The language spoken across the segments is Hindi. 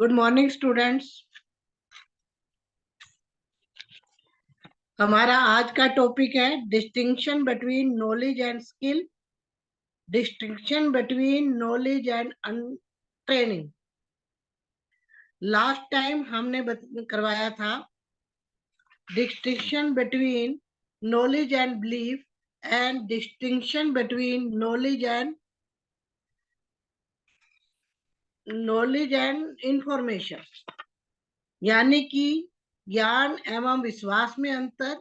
Good morning students. हमारा आज का टॉपिक है distinction between knowledge and skill, distinction between knowledge and training. Last time हमने करवाया था distinction between knowledge and belief and distinction between knowledge and information, यानी कि ज्ञान एवं विश्वास में अंतर,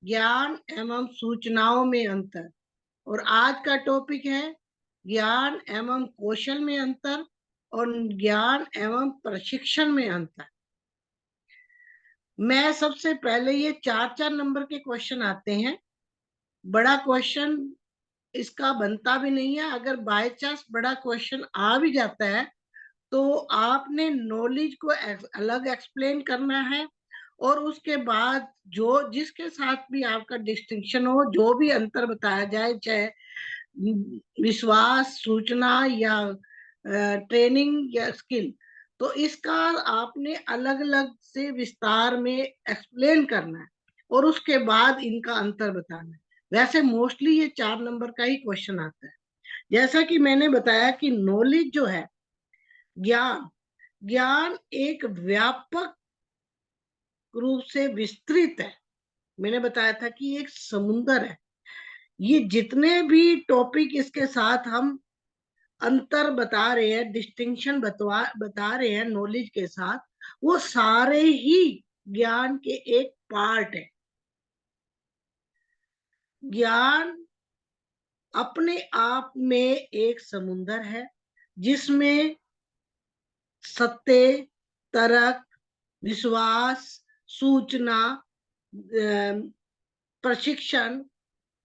ज्ञान एवं सूचनाओं में अंतर। और आज का टॉपिक है ज्ञान एवं कौशल में अंतर और ज्ञान एवं प्रशिक्षण में अंतर। मैं सबसे पहले ये 4-4 नंबर के क्वेश्चन आते हैं। बड़ा क्वेश्चन इसका बनता भी नहीं है। अगर बाय चांस बड़ा क्वेश्चन आ भी जाता है तो आपने नॉलेज को अलग एक्सप्लेन करना है और उसके बाद जो जिसके साथ भी आपका डिस्टिंक्शन हो, जो भी अंतर बताया जाए, चाहे विश्वास, सूचना या ट्रेनिंग या स्किल, तो इसका आपने अलग अलग से विस्तार में एक्सप्लेन करना है और उसके बाद इनका अंतर बताना है। वैसे मोस्टली ये 4 नंबर का ही क्वेश्चन आता है। जैसा कि मैंने बताया कि नॉलेज जो है, ज्ञान ज्ञान एक व्यापक रूप से विस्तृत है। मैंने बताया था कि एक समुंदर है। ये जितने भी टॉपिक इसके साथ हम अंतर बता रहे हैं, डिस्टिंक्शन बता रहे हैं नॉलेज के साथ, वो सारे ही ज्ञान के एक पार्ट है। ज्ञान अपने आप में एक समुंदर है जिसमें सत्य, तर्क, विश्वास, सूचना, प्रशिक्षण,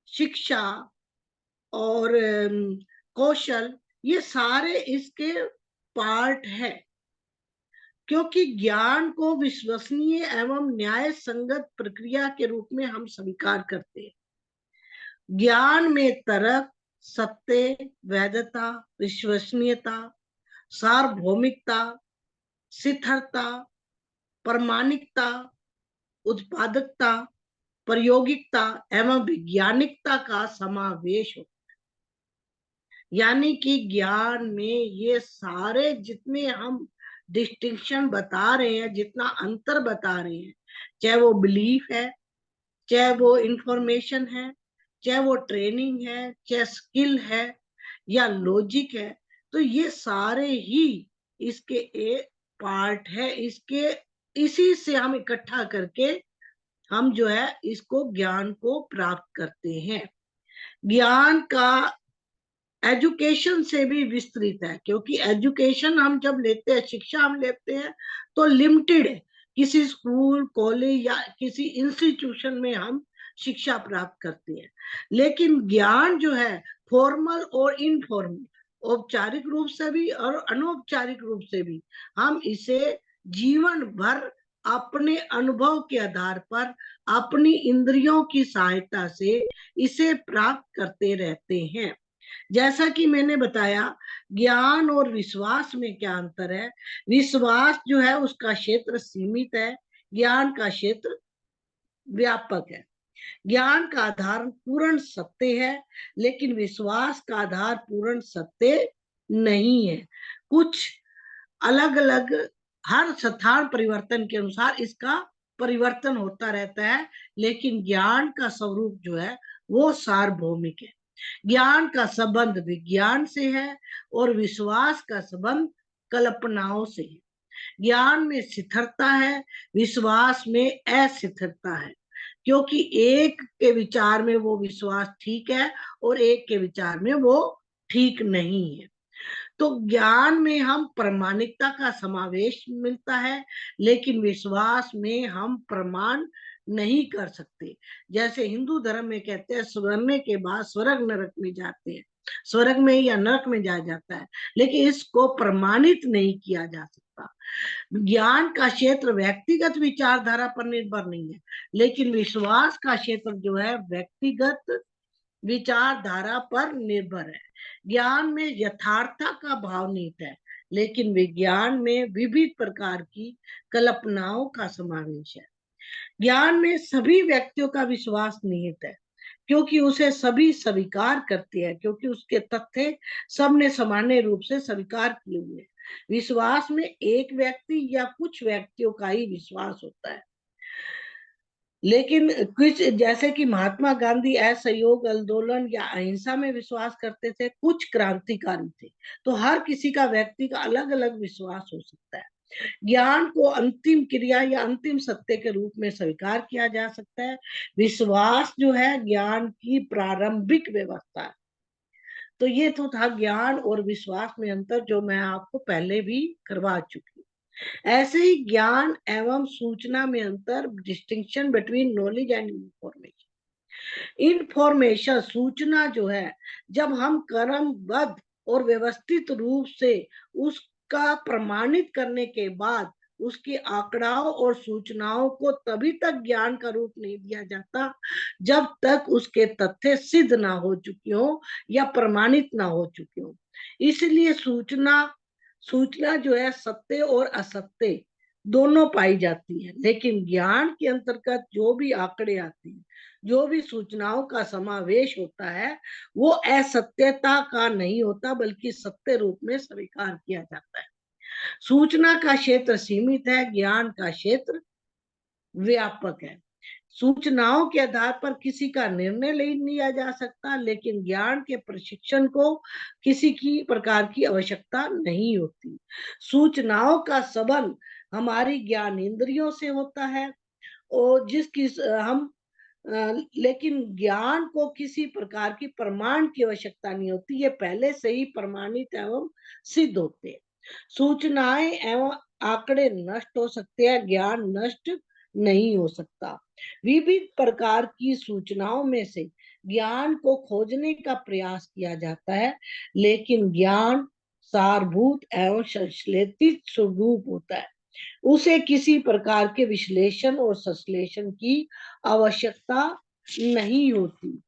शिक्षा और कौशल, ये सारे इसके पार्ट है। क्योंकि ज्ञान को विश्वसनीय एवं न्याय संगत प्रक्रिया के रूप में हम स्वीकार करते हैं। ज्ञान में तर्क, सत्य, वैधता, विश्वसनीयता, सार्वभौमिकता, स्थिरता, प्रामाणिकता, उत्पादकता, प्रायोगिकता एवं वैज्ञानिकता का समावेश हो। यानी कि ज्ञान में ये सारे जितने हम डिस्टिंक्शन बता रहे हैं, जितना अंतर बता रहे हैं, चाहे वो बिलीफ है, चाहे वो इंफॉर्मेशन है, चाहे वो ट्रेनिंग है, चाहे स्किल है या लॉजिक है, तो ये सारे ही इसके एक पार्ट है। इसके इसी से हम इकट्ठा करके हम जो है इसको ज्ञान को प्राप्त करते हैं। ज्ञान का एजुकेशन से भी विस्तृत है, क्योंकि एजुकेशन हम जब लेते हैं, शिक्षा हम लेते हैं, तो लिमिटेड है। किसी स्कूल, कॉलेज या किसी इंस्टीट्यूशन में हम शिक्षा प्राप्त करते हैं। लेकिन ज्ञान जो है फॉर्मल और इनफॉर्मल, औपचारिक रूप से भी और अनौपचारिक रूप से भी, हम इसे जीवन भर अपने अनुभव के आधार पर अपनी इंद्रियों की सहायता से इसे प्राप्त करते रहते हैं। जैसा कि मैंने बताया, ज्ञान और विश्वास में क्या अंतर है। विश्वास जो है उसका क्षेत्र सीमित है, ज्ञान का क्षेत्र व्यापक है। ज्ञान का आधार पूर्ण सत्य है, लेकिन विश्वास का आधार पूर्ण सत्य नहीं है। कुछ अलग अलग, हर स्थान परिवर्तन के अनुसार इसका परिवर्तन होता रहता है, लेकिन ज्ञान का स्वरूप जो है वो सार्वभौमिक है। ज्ञान का संबंध विज्ञान से है और विश्वास का संबंध कल्पनाओं से है। ज्ञान में स्थिरता है, विश्वास में अस्थिरता है, क्योंकि एक के विचार में वो विश्वास ठीक है और एक के विचार में वो ठीक नहीं है। तो ज्ञान में हम प्रामाणिकता का समावेश मिलता है, लेकिन विश्वास में हम प्रमाण नहीं कर सकते। जैसे हिंदू धर्म में कहते हैं स्वर्ग के बाद स्वर्ग नरक में जाते हैं, स्वर्ग में या नरक में जाया जाता है, लेकिन इसको प्रमाणित नहीं किया जा सकता। ज्ञान का क्षेत्र व्यक्तिगत विचारधारा पर निर्भर नहीं है, लेकिन विश्वास का क्षेत्र जो है व्यक्तिगत विचारधारा पर निर्भर है। ज्ञान में यथार्थता का भाव निहित है, लेकिन विज्ञान में विविध प्रकार की कल्पनाओं का समावेश है। ज्ञान में सभी व्यक्तियों का विश्वास निहित है, क्योंकि उसे सभी स्वीकार करते हैं, क्योंकि उसके तथ्य सबने सामान्य रूप से स्वीकार किए हुए। विश्वास में एक व्यक्ति या कुछ व्यक्तियों का ही विश्वास होता है, लेकिन कुछ, जैसे कि महात्मा गांधी असहयोग आंदोलन या अहिंसा में विश्वास करते थे, कुछ क्रांतिकारी थे, तो हर किसी का व्यक्ति का अलग अलग विश्वास हो सकता है। ज्ञान को अंतिम क्रिया या अंतिम सत्य के रूप में स्वीकार किया जा सकता है। विश्वास जो है ज्ञान की प्रारंभिक व्यवस्था है। तो ये तो था ज्ञान और विश्वास में अंतर, जो मैं आपको पहले भी करवा चुकी हूँ। ऐसे ही ज्ञान एवं सूचना में अंतर, distinction between knowledge and information. Information, सूचना जो है, जब हम क्रमबद्ध और व्यवस्थित रूप से उसका प्रमाणित करने के बाद उसकी आंकड़ाओं और सूचनाओं को तभी तक ज्ञान का रूप नहीं दिया जाता जब तक उसके तथ्य सिद्ध ना हो चुके हो या प्रमाणित ना हो चुके हो। इसलिए सूचना सूचना जो है सत्य और असत्य दोनों पाई जाती है, लेकिन ज्ञान के अंतर्गत जो भी आंकड़े आते हैं, जो भी सूचनाओं का समावेश होता है, वो असत्यता का नहीं होता, बल्कि सत्य रूप में स्वीकार किया जाता है। सूचना का क्षेत्र सीमित है, ज्ञान का क्षेत्र व्यापक है। सूचनाओं के आधार पर किसी का निर्णय नहीं लिया जा सकता, लेकिन ज्ञान के प्रशिक्षण को किसी की प्रकार की आवश्यकता नहीं होती। सूचनाओं का संबंध हमारी ज्ञान इंद्रियों से होता है, और जिसकी हम लेकिन ज्ञान को किसी प्रकार की प्रमाण की आवश्यकता नहीं होती, ये पहले से ही प्रमाणित एवं सिद्ध होते हैं। सूचनाएं एवं आंकड़े नष्ट हो सकते हैं, ज्ञान नष्ट नहीं हो सकता। विविध प्रकार की सूचनाओं में से ज्ञान को खोजने का प्रयास किया जाता है, लेकिन ज्ञान सारभूत एवं संश्लेषित स्वरूप होता है। उसे किसी प्रकार के विश्लेषण और संश्लेषण की आवश्यकता नहीं होती।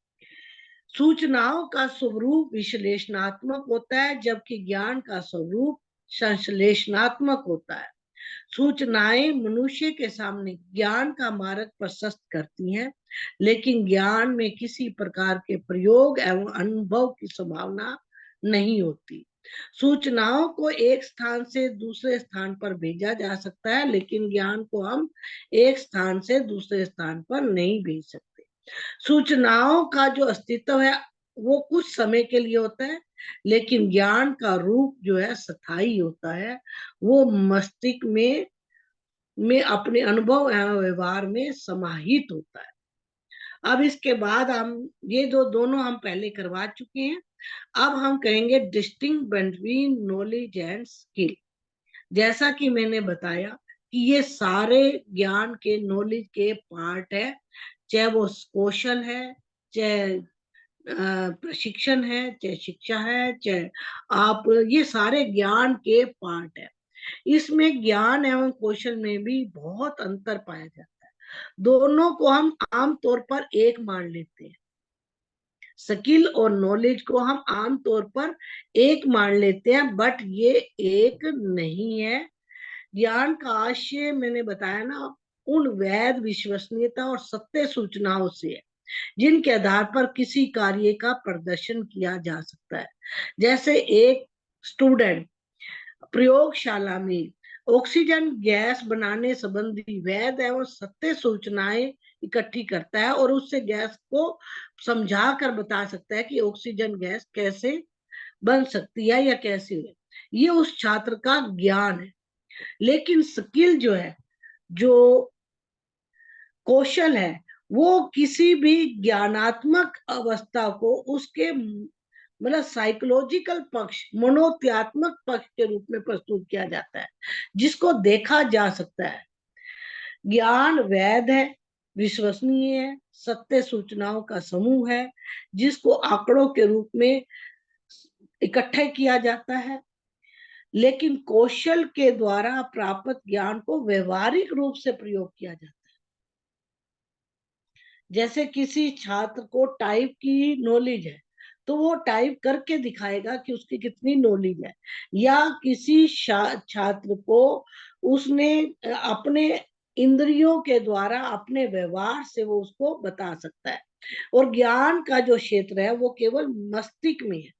सूचनाओं का स्वरूप विश्लेषणात्मक होता है, जबकि ज्ञान का स्वरूप संश्लेषणात्मक होता है। सूचनाएं मनुष्य के सामने ज्ञान का मार्ग प्रशस्त करती हैं, लेकिन ज्ञान में किसी प्रकार के प्रयोग एवं अनुभव की संभावना नहीं होती। सूचनाओं को एक स्थान से दूसरे स्थान पर भेजा जा सकता है, लेकिन ज्ञान को हम एक स्थान से दूसरे स्थान पर नहीं भेज सकते। सूचनाओं का जो अस्तित्व है वो कुछ समय के लिए होता है, लेकिन ज्ञान का रूप जो है स्थायी होता है। वो मस्तिष्क में अपने अनुभव एवं व्यवहार में समाहित होता है। अब इसके बाद हम ये दोनों हम पहले करवा चुके हैं। अब हम कहेंगे distinguish between knowledge and skill. जैसा कि मैंने बताया कि ये सारे ज्ञान के, नॉलेज के पार्ट है, चाहे वो कौशल है, चाहे प्रशिक्षण है, चाहे शिक्षा है, चाहे आप, ये सारे ज्ञान के पार्ट है। इसमें ज्ञान एवं कौशल में भी बहुत अंतर पाया जाता है। दोनों को हम आमतौर पर एक मान लेते हैं। स्किल और नॉलेज को हम आमतौर पर एक मान लेते हैं, बट ये एक नहीं है। ज्ञान का आशय मैंने बताया ना, उन वैध, विश्वसनीयता और सत्य सूचनाओं से है जिनके आधार पर किसी कार्य का प्रदर्शन किया जा सकता है। जैसे एक स्टूडेंट प्रयोगशाला में ऑक्सीजन गैस बनाने संबंधी वैध एवं सत्य सूचनाएं इकट्ठी करता है और उससे गैस को समझा कर बता सकता है कि ऑक्सीजन गैस कैसे बन सकती है या कैसे है। ये उस छात्र का ज्ञान है। लेकिन स्किल जो है, जो कौशल है, वो किसी भी ज्ञानात्मक अवस्था को उसके मतलब साइकोलॉजिकल पक्ष, मनोत्यात्मक पक्ष के रूप में प्रस्तुत किया जाता है, जिसको देखा जा सकता है। ज्ञान वैध है, विश्वसनीय है, सत्य सूचनाओं का समूह है जिसको आंकड़ों के रूप में इकट्ठा किया जाता है। लेकिन कौशल के द्वारा प्राप्त ज्ञान को व्यवहारिक रूप से प्रयोग किया जाता है। जैसे किसी छात्र को टाइप की नॉलेज है, तो वो टाइप करके दिखाएगा कि उसकी कितनी नॉलेज है। या किसी छात्र को उसने अपने इंद्रियों के द्वारा, अपने व्यवहार से वो उसको बता सकता है। और ज्ञान का जो क्षेत्र है वो केवल मस्तिष्क में है,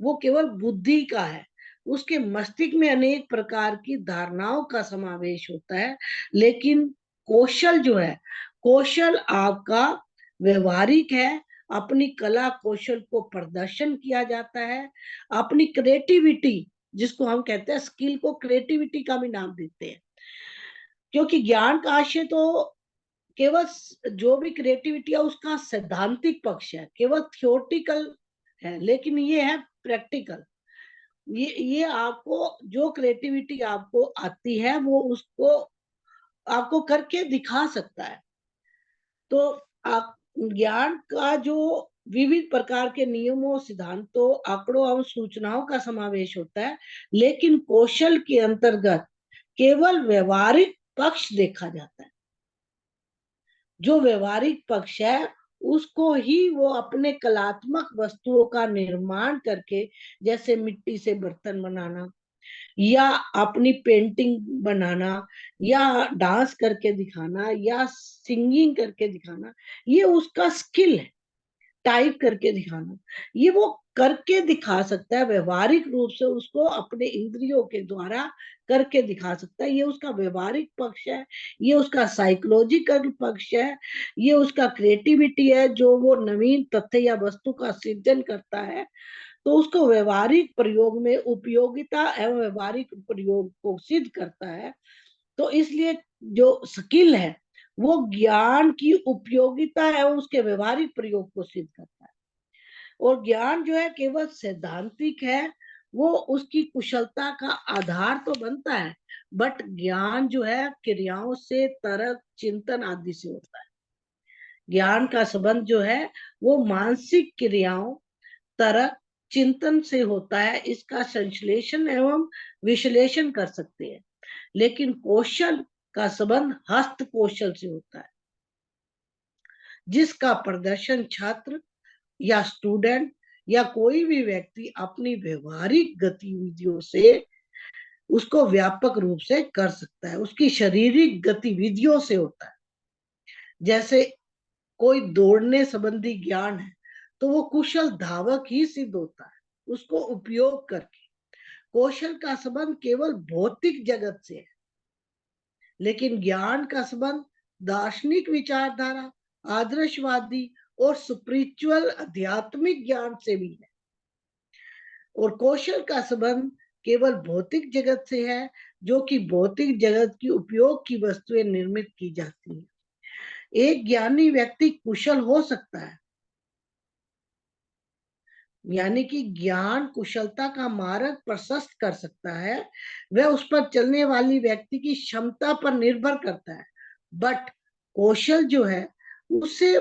वो केवल बुद्धि का है। उसके मस्तिष्क में अनेक प्रकार की धारणाओं का समावेश होता है। लेकिन कौशल जो है, कौशल आपका व्यवहारिक है। अपनी कला कौशल को प्रदर्शन किया जाता है। अपनी क्रिएटिविटी, जिसको हम कहते हैं स्किल, को क्रिएटिविटी का भी नाम देते हैं। क्योंकि ज्ञान का आशय तो केवल जो भी क्रिएटिविटी है उसका सैद्धांतिक पक्ष है, केवल थियोरटिकल है। लेकिन ये है प्रैक्टिकल। ये आपको जो क्रिएटिविटी आपको आती है वो उसको आपको करके दिखा सकता है। तो आप ज्ञान का जो विविध प्रकार के नियमों, सिद्धांतों, आंकड़ों और सूचनाओं का समावेश होता है। लेकिन कौशल के अंतर्गत केवल व्यवहारिक पक्ष देखा जाता है। जो व्यवहारिक पक्ष है उसको ही वो अपने कलात्मक वस्तुओं का निर्माण करके, जैसे मिट्टी से बर्तन बनाना, या अपनी पेंटिंग बनाना, या डांस करके दिखाना, या सिंगिंग करके दिखाना, ये उसका स्किल है। टाइप करके दिखाना, ये वो करके दिखा सकता है। व्यवहारिक रूप से उसको अपने इंद्रियों के द्वारा करके दिखा सकता है। ये उसका व्यवहारिक पक्ष है, ये उसका साइकोलॉजिकल पक्ष है, ये उसका क्रिएटिविटी है, जो वो नवीन तथ्य या वस्तु का सृजन करता है। तो उसको व्यवहारिक प्रयोग में उपयोगिता एवं व्यवहारिक प्रयोग को सिद्ध करता है। तो इसलिए जो स्किल है वो ज्ञान की उपयोगिता एवं उसके व्यवहारिक प्रयोग को सिद्ध करता है। और ज्ञान जो है केवल सैद्धांतिक है, वो उसकी कुशलता का आधार तो बनता है, बट ज्ञान जो है क्रियाओं से, तर्क, चिंतन आदि से होता है। ज्ञान का संबंध जो है वो मानसिक क्रियाओं, तर्क, चिंतन से होता है। इसका संश्लेषण एवं विश्लेषण कर सकते हैं। लेकिन कौशल का संबंध हस्त कौशल से होता है, जिसका प्रदर्शन छात्र या स्टूडेंट या कोई भी व्यक्ति अपनी व्यवहारिक गतिविधियों से उसको व्यापक रूप से कर सकता है। उसकी शारीरिक गतिविधियों से होता है। जैसे कोई दौड़ने संबंधी ज्ञान है तो वो कुशल धावक ही सिद्ध होता है उसको उपयोग करके। कौशल का संबंध केवल भौतिक जगत से है, लेकिन ज्ञान का संबंध दार्शनिक विचारधारा, आदर्शवादी और स्पिरिचुअल आध्यात्मिक ज्ञान से भी है। और कौशल का संबंध केवल भौतिक जगत से है, जो कि भौतिक जगत की उपयोग की वस्तुएं निर्मित की जाती हैं। एक ज्ञानी व्यक्ति कुशल हो सकता है, यानी कि ज्ञान कुशलता का मार्ग प्रशस्त कर सकता है। वह उस पर चलने वाली व्यक्ति की क्षमता पर निर्भर करता है। बट कौशल जो है उससे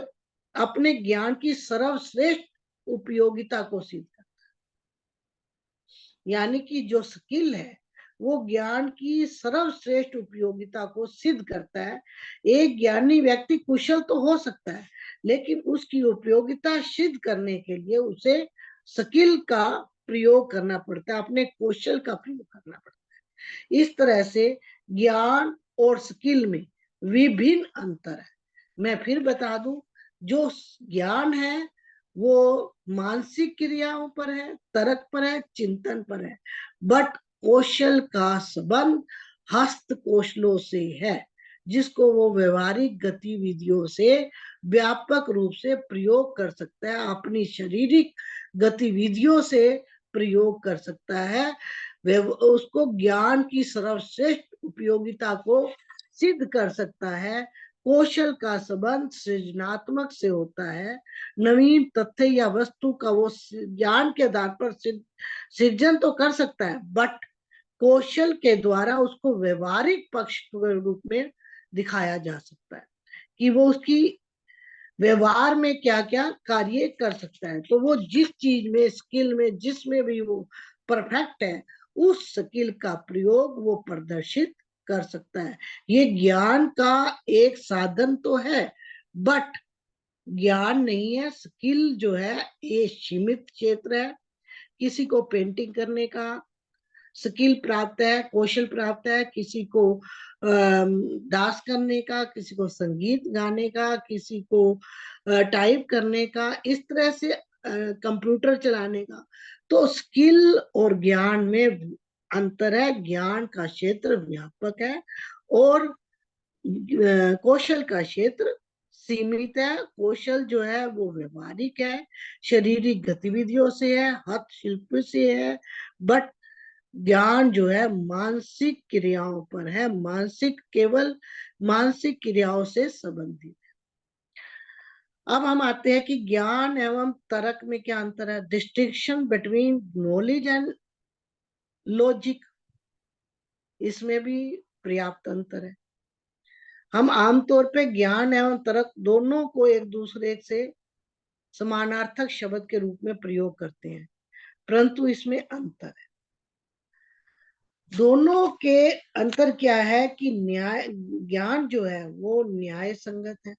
अपने ज्ञान की सर्वश्रेष्ठ उपयोगिता को सिद्ध करता है। यानी कि जो स्किल है वो ज्ञान की सर्वश्रेष्ठ उपयोगिता को सिद्ध करता है। एक ज्ञानी व्यक्ति कुशल तो हो सकता है, लेकिन उसकी उपयोगिता सिद्ध करने के लिए उसे स्किल का प्रयोग करना पड़ता है, अपने कौशल का प्रयोग करना पड़ता है। इस तरह से ज्ञान और स्किल में विभिन्न अंतर है। मैं फिर बता दूं, जो ज्ञान है वो मानसिक क्रियाओं पर है, तर्क पर है, चिंतन पर है। बट कौशल का संबंध हस्त कौशलों से है, जिसको वो व्यवहारिक गतिविधियों से व्यापक रूप से प्रयोग कर सकता है, अपनी शारीरिक गतिविधियों से प्रयोग कर सकता है। उसको ज्ञान की सर्वश्रेष्ठ उपयोगिता को सिद्ध कर सकता है। कौशल का संबंध सृजनात्मक से होता है। नवीन तथ्य या वस्तु का वो ज्ञान के आधार पर सृजन तो कर सकता है, बट कौशल के द्वारा उसको व्यवहारिक पक्ष के रूप में दिखाया जा सकता है कि वो उसकी व्यवहार में क्या क्या कार्य कर सकता है। तो वो जिस चीज में, स्किल में, जिसमें भी वो परफेक्ट है, उस स्किल का प्रयोग वो प्रदर्शित कर सकता है। ये ज्ञान का एक साधन तो है, बट ज्ञान नहीं है। स्किल जो है ये सीमित क्षेत्र है। किसी को पेंटिंग करने का स्किल प्राप्त है, कौशल प्राप्त है, किसी को डांस करने का, किसी को संगीत गाने का, किसी को टाइप करने का, इस तरह से कंप्यूटर चलाने का। तो स्किल और ज्ञान में अंतर है। ज्ञान का क्षेत्र व्यापक है और कौशल का क्षेत्र सीमित है। कौशल जो है वो व्यवहारिक है, शारीरिक गतिविधियों से है, हस्तशिल्प से है। बट ज्ञान जो है मानसिक क्रियाओं पर है, केवल मानसिक क्रियाओं से संबंधित। अब हम आते हैं कि ज्ञान एवं तर्क में क्या अंतर है। Distinction between knowledge and logic, इसमें भी पर्याप्त अंतर है। हम आमतौर पे ज्ञान एवं तर्क दोनों को एक दूसरे से समानार्थक शब्द के रूप में प्रयोग करते हैं, परंतु इसमें अंतर है। दोनों के अंतर क्या है कि न्याय ज्ञान जो है वो न्याय संगत है,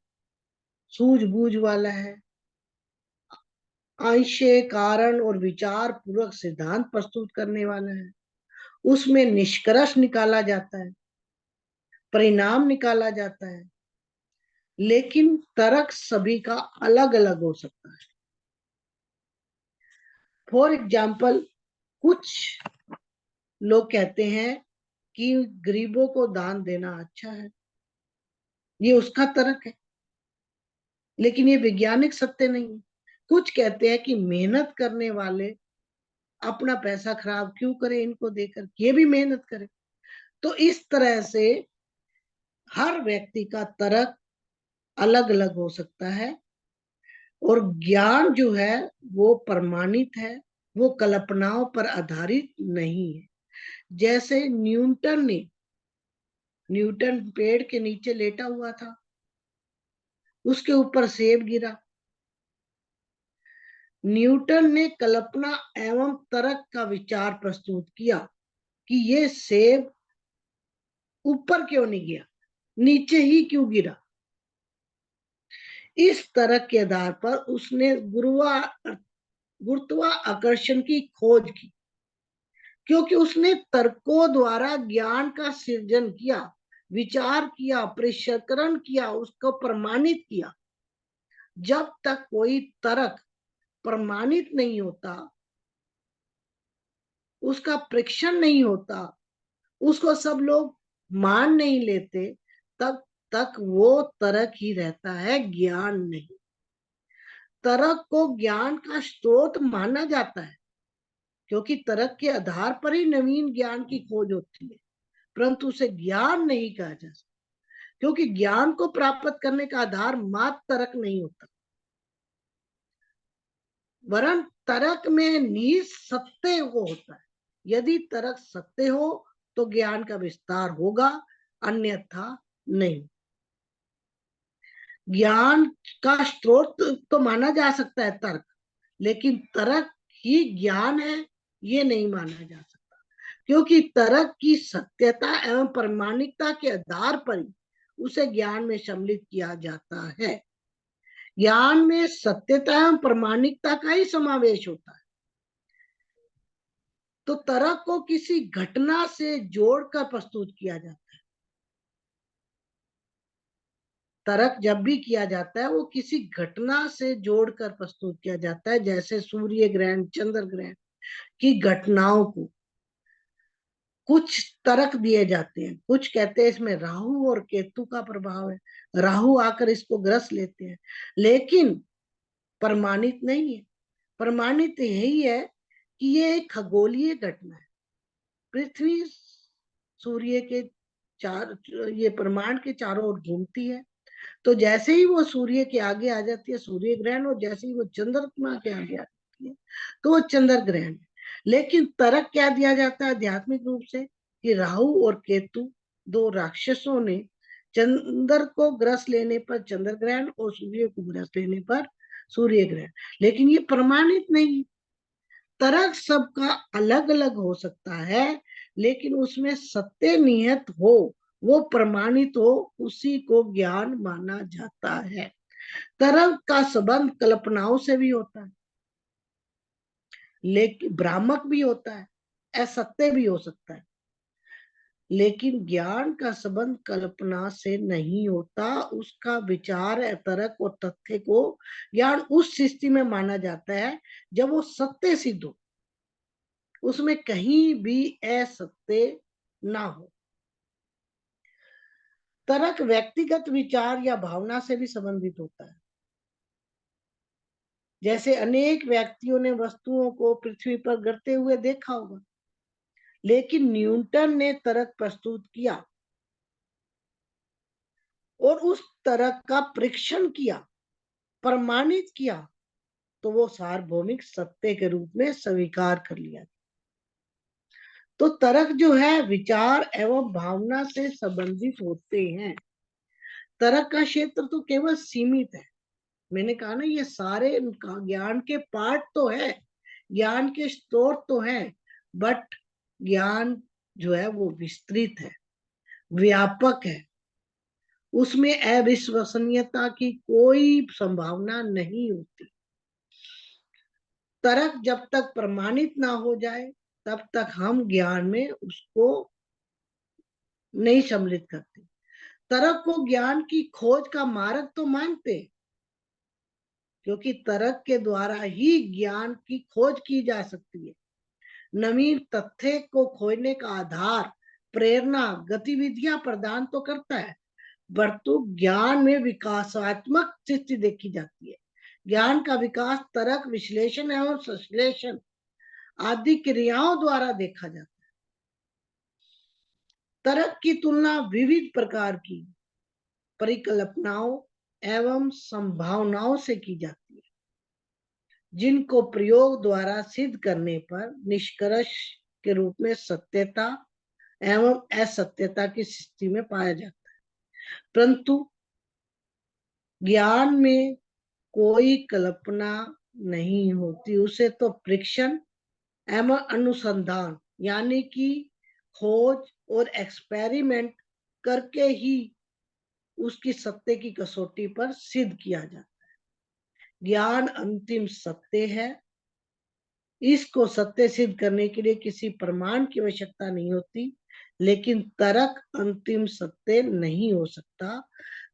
सूझबूझ वाला है, आंशिक कारण और विचार पूर्वक सिद्धांत प्रस्तुत करने वाला है। उसमें निष्कर्ष निकाला जाता है, परिणाम निकाला जाता है। लेकिन तर्क सभी का अलग अलग हो सकता है। फॉर एग्जाम्पल, कुछ लोग कहते हैं कि गरीबों को दान देना अच्छा है, ये उसका तर्क है, लेकिन ये वैज्ञानिक सत्य नहीं है। कुछ कहते हैं कि मेहनत करने वाले अपना पैसा खराब क्यों करे इनको देकर, ये भी मेहनत करे। तो इस तरह से हर व्यक्ति का तर्क अलग अलग हो सकता है। और ज्ञान जो है वो प्रमाणित है, वो कल्पनाओं पर आधारित नहीं है। जैसे न्यूटन पेड़ के नीचे लेटा हुआ था, उसके ऊपर सेब गिरा। न्यूटन ने कल्पना एवं तर्क का विचार प्रस्तुत किया कि ये सेब ऊपर क्यों नहीं गया, नीचे ही क्यों गिरा। इस तर्क के आधार पर उसने गुरुत्वाकर्षण की खोज की, क्योंकि उसने तर्कों द्वारा ज्ञान का सृजन किया, विचार किया, परीक्षण किया, उसको प्रमाणित किया। जब तक कोई तर्क प्रमाणित नहीं होता, उसका परीक्षण नहीं होता, उसको सब लोग मान नहीं लेते, तब तक वो तर्क ही रहता है, ज्ञान नहीं। तर्क को ज्ञान का स्रोत माना जाता है, क्योंकि तर्क के आधार पर ही नवीन ज्ञान की खोज होती है, परंतु उसे ज्ञान नहीं कहा जा सकता, क्योंकि ज्ञान को प्राप्त करने का आधार मात्र तर्क नहीं होता, वरन तर्क में निहित सत्य वो होता है। यदि तर्क सत्य हो तो ज्ञान का विस्तार होगा, अन्यथा नहीं। ज्ञान का स्रोत तो माना जा सकता है तर्क, लेकिन तर्क ही ज्ञान है ये नहीं माना जा सकता, क्योंकि तर्क की सत्यता एवं प्रामाणिकता के आधार पर ही उसे ज्ञान में सम्मिलित किया जाता है। ज्ञान में सत्यता एवं प्रामाणिकता का ही समावेश होता है। तो तर्क को किसी घटना से जोड़कर प्रस्तुत किया जाता है। तर्क जब भी किया जाता है वो किसी घटना से जोड़कर प्रस्तुत किया जाता है, जैसे सूर्य ग्रहण, चंद्र ग्रहण की घटनाओं को कुछ तर्क दिए जाते हैं। कुछ कहते हैं इसमें राहु और केतु का प्रभाव है, राहु आकर इसको ग्रस लेते हैं, लेकिन प्रमाणित नहीं है। प्रमाणित यही है कि ये एक खगोलीय घटना है। पृथ्वी सूर्य के चार ये ब्रह्मांड के चारों ओर घूमती है, तो जैसे ही वो सूर्य के आगे आ जाती है सूर्य ग्रहण, और जैसे ही वो चंद्रमा के आगे आ जाती है तो वो चंद्र ग्रहण है। लेकिन तर्क क्या दिया जाता है आध्यात्मिक रूप से कि राहु और केतु दो राक्षसों ने चंद्र को ग्रस लेने पर चंद्र ग्रहण और सूर्य को ग्रस लेने पर सूर्य ग्रहण। लेकिन ये प्रमाणित नहीं। तर्क सबका अलग अलग हो सकता है, लेकिन उसमें सत्य निहित हो, वो प्रमाणित हो, उसी को ज्ञान माना जाता है। तर्क का संबंध कल्पनाओं से भी होता है, लेकिन भ्रामक भी होता है, असत्य भी हो सकता है। लेकिन ज्ञान का संबंध कल्पना से नहीं होता। उसका विचार, तर्क और तथ्य को ज्ञान उस स्थिति में माना जाता है जब वो सत्य सिद्ध हो, उसमें कहीं भी असत्य ना हो। तर्क व्यक्तिगत विचार या भावना से भी संबंधित होता है। जैसे अनेक व्यक्तियों ने वस्तुओं को पृथ्वी पर गिरते हुए देखा होगा, लेकिन न्यूटन ने तर्क प्रस्तुत किया और उस तर्क का परीक्षण किया, प्रमाणित किया, तो वो सार्वभौमिक सत्य के रूप में स्वीकार कर लिया। तो तर्क जो है विचार एवं भावना से संबंधित होते हैं। तर्क का क्षेत्र तो केवल सीमित है। मैंने कहा ना, ये सारे ज्ञान के पार्ट तो है, ज्ञान के स्रोत तो है, बट ज्ञान जो है वो विस्तृत है, व्यापक है। उसमें अविश्वसनीयता की कोई संभावना नहीं होती। तर्क जब तक प्रमाणित ना हो जाए तब तक हम ज्ञान में उसको नहीं सम्मिलित करते। तर्क को ज्ञान की खोज का मार्ग तो मानते, क्योंकि तर्क के द्वारा ही ज्ञान की खोज की जा सकती है। नवीन तथ्य को खोजने का आधार, प्रेरणा, गतिविधियां प्रदान तो करता है, परंतु ज्ञान में विकासात्मक स्थिति देखी जाती है। ज्ञान का विकास तर्क, विश्लेषण एवं संश्लेषण आदि क्रियाओं द्वारा देखा जाता है। तर्क की तुलना विविध प्रकार की परिकल्पनाओं एवं संभावनाओं से की जाती है, जिनको प्रयोग द्वारा सिद्ध करने पर निष्कर्ष के रूप में सत्यता एवं असत्यता की स्थिति में पाया जाता है। परंतु ज्ञान में कोई कल्पना नहीं होती, उसे तो परीक्षण एवं अनुसंधान यानी कि खोज और एक्सपेरिमेंट करके ही उसकी सत्य की कसौटी पर सिद्ध किया जाता है। ज्ञान अंतिम सत्य है। इसको सत्य सिद्ध करने के लिए किसी प्रमाण की आवश्यकता नहीं होती, लेकिन तर्क अंतिम सत्य नहीं हो सकता।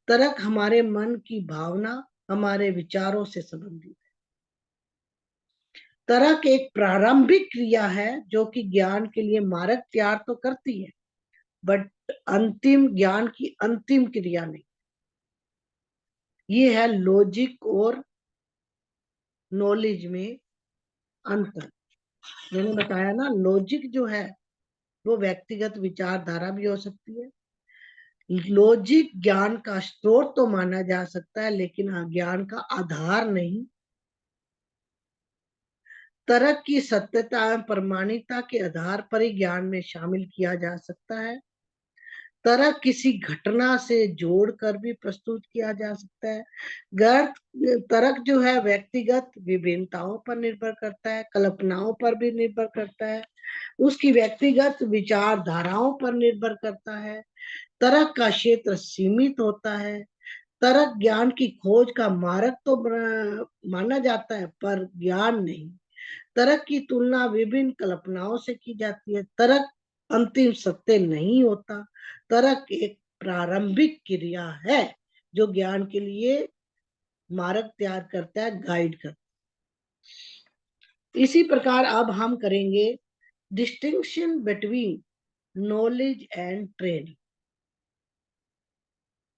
तर्क हमारे मन की भावना, हमारे विचारों से संबंधित है। तर्क एक प्रारंभिक क्रिया है जो कि ज्ञान के लिए मार्ग तैयार तो करती है, बट अंतिम ज्ञान की अंतिम क्रिया नहीं। ये है लॉजिक और नॉलेज में अंतर। मैंने बताया ना, लॉजिक जो है वो व्यक्तिगत विचारधारा भी हो सकती है। लॉजिक ज्ञान का स्रोत तो माना जा सकता है, लेकिन ज्ञान का आधार नहीं। तर्क की सत्यता एवं प्रमाणिकता के आधार पर ही ज्ञान में शामिल किया जा सकता है। तर्क किसी घटना से जोड़कर भी प्रस्तुत किया जा सकता है। गर्त तर्क जो है व्यक्तिगत विभिन्नताओं पर निर्भर करता है, कल्पनाओं पर भी निर्भर करता है, उसकी व्यक्तिगत विचारधाराओं पर निर्भर करता है। तर्क का क्षेत्र सीमित होता है। तर्क ज्ञान की खोज का मार्ग तो माना जाता है, पर ज्ञान नहीं। तर्क की तुलना विभिन्न कल्पनाओं से की जाती है। तर्क अंतिम सत्य नहीं होता। तर्क एक प्रारंभिक क्रिया है जो ज्ञान के लिए मार्ग तैयार करता है, गाइड करता है। इसी प्रकार अब हम करेंगे distinction between knowledge and training.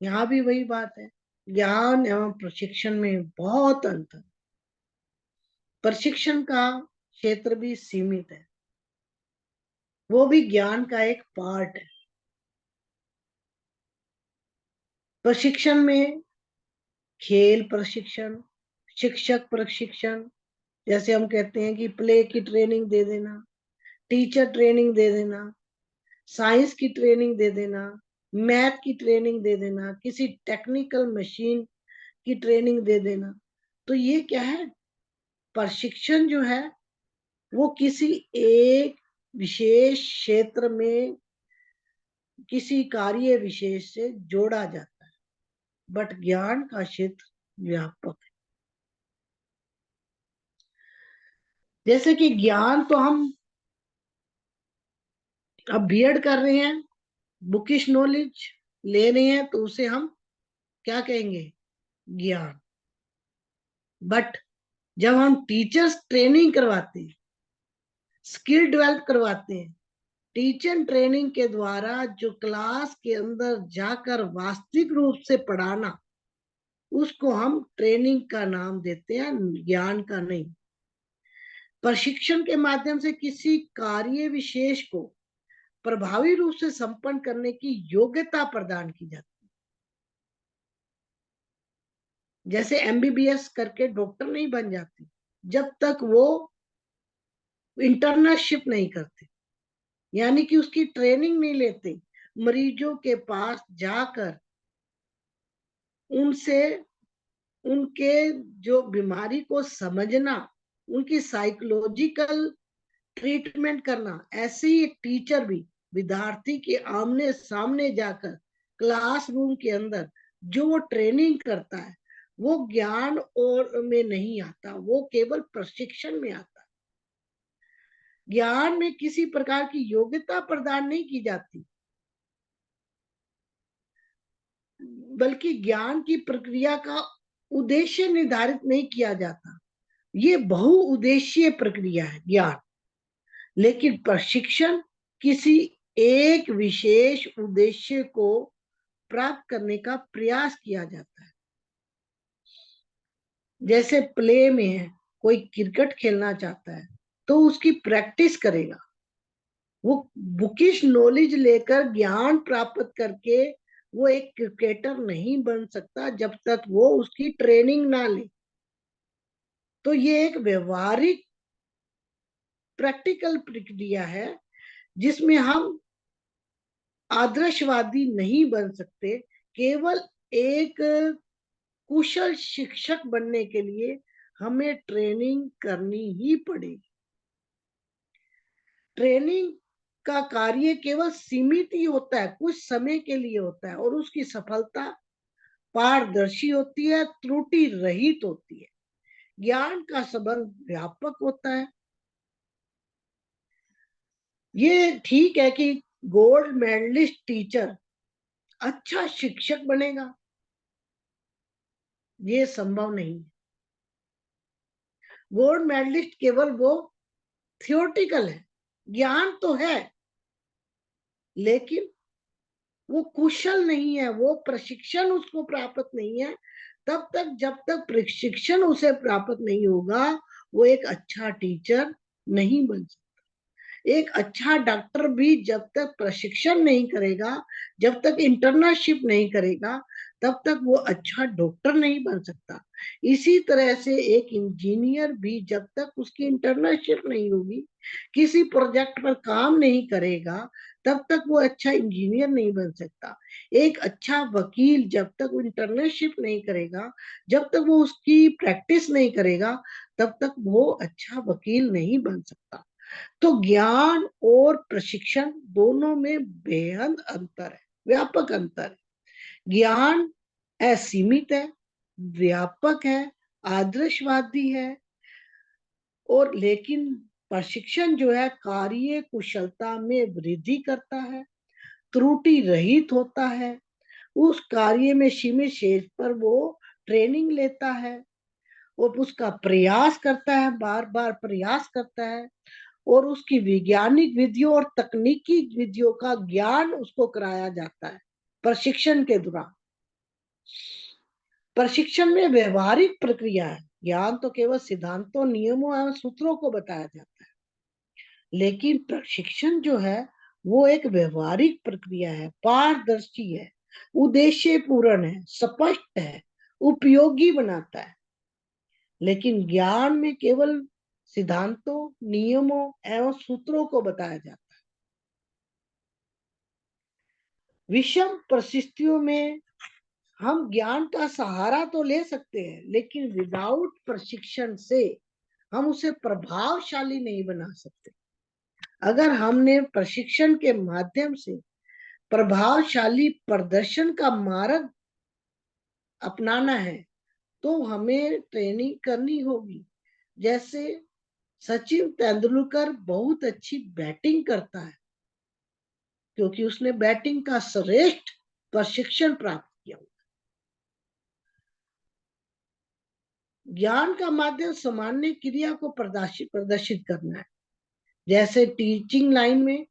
यहाँ भी वही बात है, ज्ञान एवं प्रशिक्षण में बहुत अंतर। प्रशिक्षण का क्षेत्र भी सीमित है, वो भी ज्ञान का एक पार्ट है। प्रशिक्षण में खेल प्रशिक्षण, शिक्षक प्रशिक्षण, जैसे हम कहते हैं कि प्ले की ट्रेनिंग दे देना, टीचर ट्रेनिंग दे देना, साइंस की ट्रेनिंग दे देना, मैथ की ट्रेनिंग दे देना, किसी टेक्निकल मशीन की ट्रेनिंग दे देना। तो ये क्या है, प्रशिक्षण जो है वो किसी एक विशेष क्षेत्र में किसी कार्य विशेष से जोड़ा जाता है, बट ज्ञान का क्षेत्र व्यापक है। जैसे कि ज्ञान तो हम अब बीएड कर रहे हैं, बुकिश नॉलेज ले रहे हैं, तो उसे हम क्या कहेंगे? ज्ञान। बट जब हम टीचर्स ट्रेनिंग करवाते हैं, स्किल डेवलप करवाते हैं, टीचर ट्रेनिंग के द्वारा जो क्लास के अंदर जाकर वास्तविक रूप से पढ़ाना, उसको हम ट्रेनिंग का नाम देते हैं, ज्ञान का नहीं। प्रशिक्षण के माध्यम से किसी कार्य विशेष को प्रभावी रूप से संपन्न करने की योग्यता प्रदान की जाती है। जैसे एमबीबीएस करके डॉक्टर नहीं बन जाते जब तक वो इंटर्नशिप नहीं करते, यानी कि उसकी ट्रेनिंग नहीं लेते, मरीजों के पास जाकर उनसे उनके जो बीमारी को समझना, उनकी साइकोलॉजिकल ट्रीटमेंट करना। ऐसे ही एक टीचर भी विद्यार्थी के आमने सामने जाकर क्लासरूम के अंदर जो वो ट्रेनिंग करता है, वो ज्ञान और में नहीं आता, वो केवल प्रशिक्षण में आता है। ज्ञान में किसी प्रकार की योग्यता प्रदान नहीं की जाती, बल्कि ज्ञान की प्रक्रिया का उद्देश्य निर्धारित नहीं किया जाता। ये बहुउद्देशीय प्रक्रिया है ज्ञान। लेकिन प्रशिक्षण किसी एक विशेष उद्देश्य को प्राप्त करने का प्रयास किया जाता है। जैसे प्ले में है, कोई क्रिकेट खेलना चाहता है तो उसकी प्रैक्टिस करेगा। वो बुकिश नॉलेज लेकर ज्ञान प्राप्त करके वो एक क्रिकेटर नहीं बन सकता जब तक वो उसकी ट्रेनिंग ना ले। तो ये एक व्यवहारिक प्रैक्टिकल प्रक्रिया है जिसमें हम आदर्शवादी नहीं बन सकते। केवल एक कुशल शिक्षक बनने के लिए हमें ट्रेनिंग करनी ही पड़ेगी। ट्रेनिंग का कार्य केवल सीमित ही होता है, कुछ समय के लिए होता है, और उसकी सफलता पारदर्शी होती है, त्रुटि रहित होती है। ज्ञान का संबंध व्यापक होता है। ये ठीक है कि गोल्ड मेडलिस्ट टीचर अच्छा शिक्षक बनेगा, ये संभव नहीं है। गोल्ड मेडलिस्ट केवल वो थियोरटिकल है, ज्ञान तो है, लेकिन वो कुशल नहीं है, वो प्रशिक्षण उसको प्राप्त नहीं है। तब तक जब तक प्रशिक्षण उसे प्राप्त नहीं होगा, वो एक अच्छा टीचर नहीं बन सकता। एक अच्छा डॉक्टर भी जब तक प्रशिक्षण नहीं करेगा, जब तक इंटर्नशिप नहीं करेगा, तब तक वो अच्छा डॉक्टर नहीं बन सकता। इसी तरह से एक इंजीनियर भी जब तक उसकी इंटर्नशिप नहीं होगी, किसी प्रोजेक्ट पर काम नहीं करेगा, तब तक वो अच्छा इंजीनियर नहीं बन सकता। एक अच्छा वकील जब तक वो इंटर्नशिप नहीं करेगा, जब तक वो उसकी प्रैक्टिस नहीं करेगा, तब तक वो अच्छा वकील नहीं बन सकता। तो ज्ञान और प्रशिक्षण दोनों में बेहद अंतर है, व्यापक अंतर है। ज्ञान असीमित है, व्यापक है, आदर्शवादी है, और लेकिन प्रशिक्षण जो है कार्य कुशलता में वृद्धि करता है, त्रुटि रहित होता है, उस कार्य में सीमित क्षेत्र पर वो ट्रेनिंग लेता है और उसका प्रयास करता है, बार बार प्रयास करता है, और उसकी वैज्ञानिक विधियों और तकनीकी विधियों का ज्ञान उसको कराया जाता है प्रशिक्षण के दौरान। प्रशिक्षण में व्यवहारिक प्रक्रिया है, ज्ञान तो केवल सिद्धांतों, नियमों एवं सूत्रों को बताया जाता है, लेकिन प्रशिक्षण जो है वो एक व्यवहारिक प्रक्रिया है, पारदर्शी है, उद्देश्य पूर्ण है, स्पष्ट है, उपयोगी बनाता है। लेकिन ज्ञान में केवल सिद्धांतों, नियमों एवं सूत्रों को बताया जाता है। विषम परिस्थितियों में हम ज्ञान का सहारा तो ले सकते हैं, लेकिन विदाउट प्रशिक्षण से हम उसे प्रभावशाली नहीं बना सकते। अगर हमने प्रशिक्षण के माध्यम से प्रभावशाली प्रदर्शन का मार्ग अपनाना है, तो हमें ट्रेनिंग करनी होगी। जैसे सचिन तेंदुलकर बहुत अच्छी बैटिंग करता है क्योंकि उसने बैटिंग का श्रेष्ठ प्रशिक्षण प्राप्त किया। ज्ञान का माध्यम सामान्य क्रिया को प्रदर्शित करना है। जैसे टीचिंग लाइन में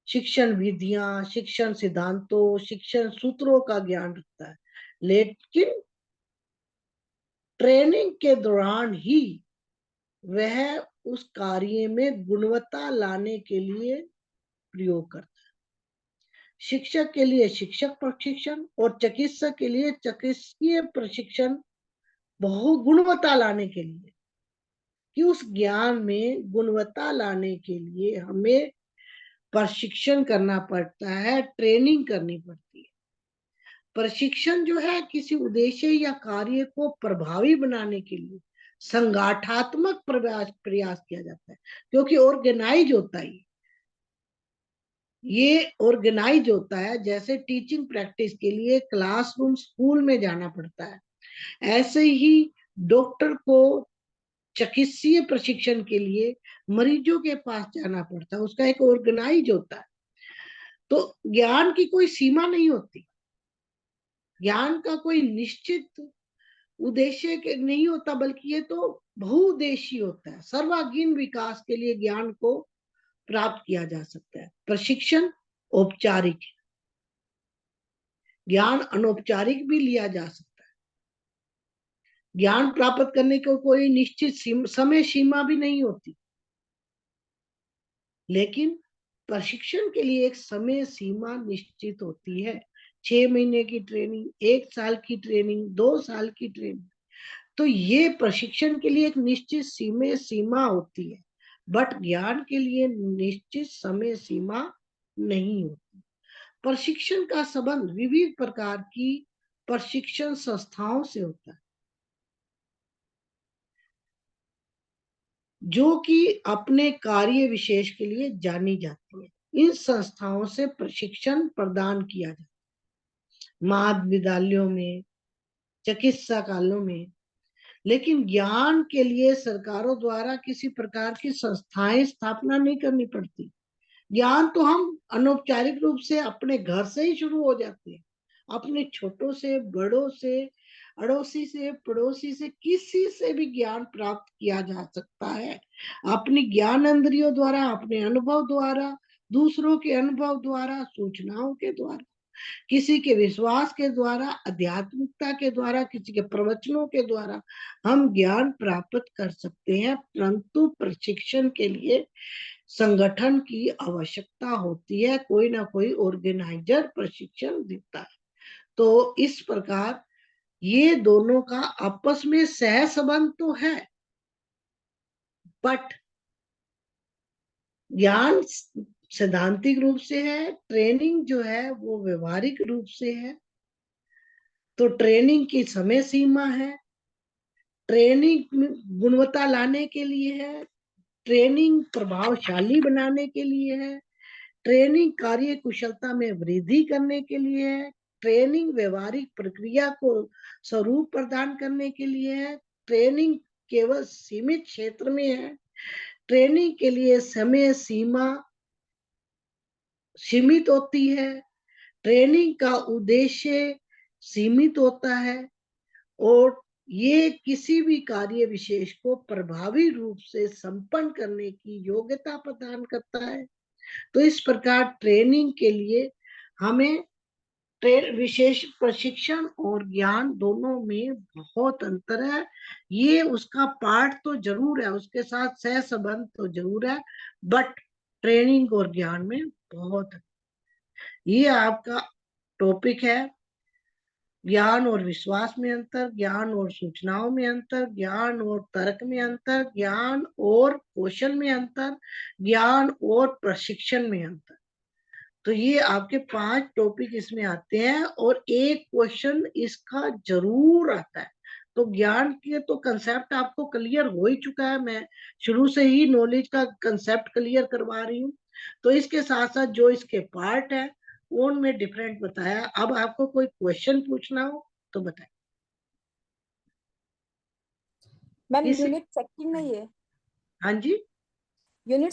शिक्षण विधियां, शिक्षण सिद्धांतों, शिक्षण सूत्रों का ज्ञान रखता है, लेकिन ट्रेनिंग के दौरान ही वह उस कार्य में गुणवत्ता लाने के लिए प्रयोग करता है। शिक्षक के लिए शिक्षक प्रशिक्षण और चिकित्सक के लिए चिकित्सकीय प्रशिक्षण बहु गुणवत्ता लाने के लिए, कि उस ज्ञान में गुणवत्ता लाने के लिए हमें प्रशिक्षण करना पड़ता है, ट्रेनिंग करनी पड़ती है। प्रशिक्षण जो है किसी उद्देश्य या कार्य को प्रभावी बनाने के लिए संगठनात्मक प्रयास किया जाता है, क्योंकि ऑर्गेनाइज होता है, ये ऑर्गेनाइज होता है। जैसे टीचिंग प्रैक्टिस के लिए क्लासरूम स्कूल में जाना पड़ता है, ऐसे ही डॉक्टर को चिकित्सीय प्रशिक्षण के लिए मरीजों के पास जाना पड़ता है, उसका एक ऑर्गेनाइज होता है। तो ज्ञान की कोई सीमा नहीं होती, ज्ञान का कोई निश्चित उद्देश्य नहीं होता, बल्कि ये तो बहुउद्देशीय होता है। सर्वांगीण विकास के लिए ज्ञान को प्राप्त किया जा सकता है। प्रशिक्षण औपचारिक, ज्ञान अनौपचारिक भी लिया जा सकता है। ज्ञान प्राप्त करने को कोई निश्चित समय सीमा भी नहीं होती, लेकिन प्रशिक्षण के लिए एक समय सीमा निश्चित होती है। 6 महीने की ट्रेनिंग, 1 साल की ट्रेनिंग, 2 साल की ट्रेनिंग, तो ये प्रशिक्षण के लिए एक निश्चित समय सीमा होती है। बट ज्ञान के लिए निश्चित समय सीमा नहीं होती। प्रशिक्षण का संबंध विविध प्रकार की प्रशिक्षण संस्थाओं से होता है, जो कि अपने कार्य विशेष के लिए जानी जाती है। इन संस्थाओं से प्रशिक्षण प्रदान किया जाता है, महाविद्यालयों में, चिकित्सालयों में। लेकिन ज्ञान के लिए सरकारों द्वारा किसी प्रकार की संस्थाएं स्थापना नहीं करनी पड़ती। ज्ञान तो हम अनौपचारिक रूप से अपने घर से ही शुरू हो जाते हैं, अपने छोटों से, बड़ों से, अड़ोसी से, पड़ोसी से, किसी से भी ज्ञान प्राप्त किया जा सकता है। अपनी ज्ञान इंद्रियों द्वारा, अपने अनुभव द्वारा, दूसरों के अनुभव द्वारा, सूचनाओं के द्वारा, किसी के विश्वास के द्वारा, आध्यात्मिकता के द्वारा, किसी के प्रवचनों के द्वारा हम ज्ञान प्राप्त कर सकते हैं। परंतु प्रशिक्षण के लिए संगठन की आवश्यकता होती है, कोई ना कोई ऑर्गेनाइजर प्रशिक्षण देता है। तो इस प्रकार ये दोनों का आपस में सह संबंध तो है, बट ज्ञान सैद्धांतिक रूप से है, ट्रेनिंग जो है वो व्यवहारिक रूप से है। तो ट्रेनिंग की समय सीमा है, ट्रेनिंग गुणवत्ता लाने के लिए है, ट्रेनिंग प्रभावशाली बनाने के लिए है, ट्रेनिंग कार्य कुशलता में वृद्धि करने के लिए है, ट्रेनिंग व्यवहारिक प्रक्रिया को स्वरूप प्रदान करने के लिए है, ट्रेनिंग केवल सीमित क्षेत्र में है, ट्रेनिंग के लिए समय सीमा सीमित होती है, ट्रेनिंग का उद्देश्य सीमित होता है, और ये किसी भी कार्य विशेष को प्रभावी रूप से संपन्न करने की योग्यता प्रदान करता है। तो इस प्रकार ट्रेनिंग के लिए हमें विशेष प्रशिक्षण और ज्ञान दोनों में बहुत अंतर है। ये उसका पार्ट तो जरूर है, उसके साथ सह संबंध तो जरूर है, बट ट्रेनिंग और ज्ञान में बहुत। ये आपका टॉपिक है, ज्ञान और विश्वास में अंतर, ज्ञान और सूचनाओं में अंतर, ज्ञान और तर्क में अंतर, ज्ञान और कौशल में अंतर, ज्ञान और प्रशिक्षण में अंतर। तो ये आपके 5 टॉपिक इसमें आते हैं, और एक क्वेश्चन इसका जरूर आता है। तो ज्ञान के तो कंसेप्ट आपको क्लियर हो ही चुका है, मैं शुरू से ही नॉलेज का कंसेप्ट क्लियर करवा रही हूँ। तो इसके साथ साथ जो इसके पार्ट है उनमें डिफरेंट बताया। अब आपको कोई क्वेश्चन पूछना हो तो बताएं। मैम इसी यूनिट सेकंड नहीं है, हाँ जी यूनिट